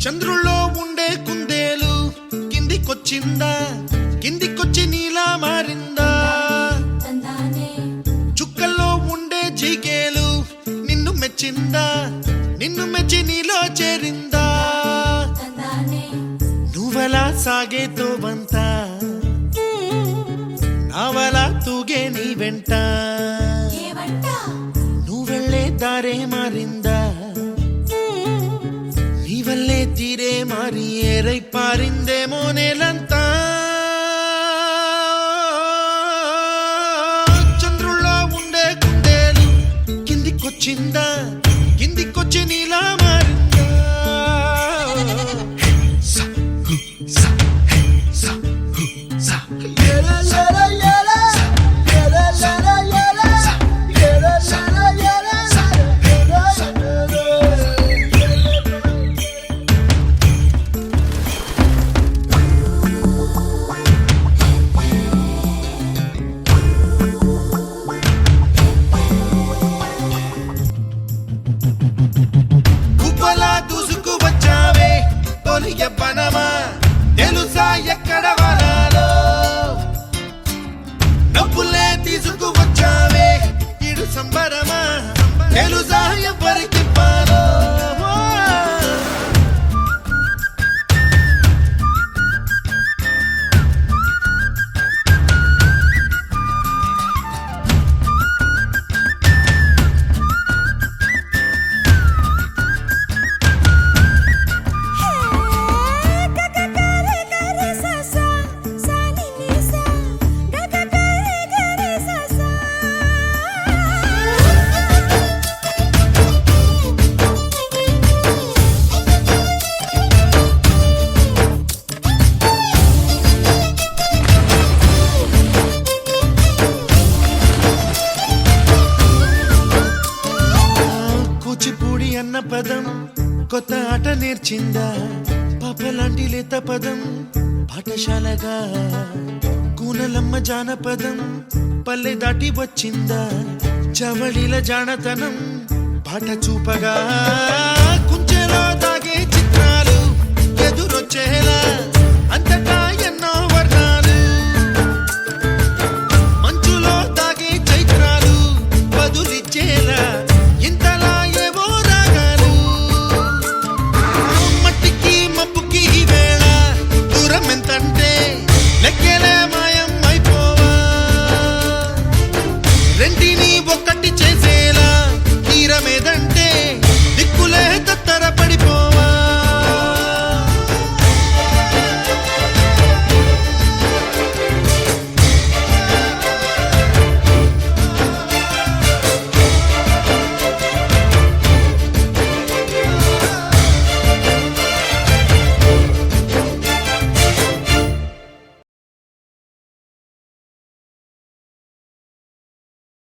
చంద్రుల్లో ఉండే కుందేలు కిందికొచ్చిందా, కిందికొచ్చి నీలా మారిందా? చుక్కల్లో ఉండే జీకేలు నిన్ను మెచ్చిందా, నిన్ను మెచ్చి నీలో చేరిందా? నువ్వలా సాగేతో బంత, నావలా తూగే నీ వెంట, నువ్వెళ్ళే దారే మారిందా, నీవల్లే తీరే మారి ఏరై పారిందేమో నేలంతా. చంద్రుల్లో ఉండే కుందేలు కిందికొచ్చిందా, కిందికొచ్చి నీలా మారిందా? యవ్వనమా తెలుసా ఎక్కడ వనాలో, డబ్బులే తీసుకువచ్చావే ఇడు సంబరమా తెలుసా ఎవరికి పాలో? కూచిపూడి అన్న పదం కొత్త ఆట నేర్చిందా, పాపలాంటి లేత పదం పాఠశాలగా, కూనలమ్మ జానపదం పల్లె దాటి వచ్చిందా, చవళిల జానతనం పాట చూపగా, కుంచెలో దాగే చిత్రాలు ఎదురొచ్చేలా అంతటా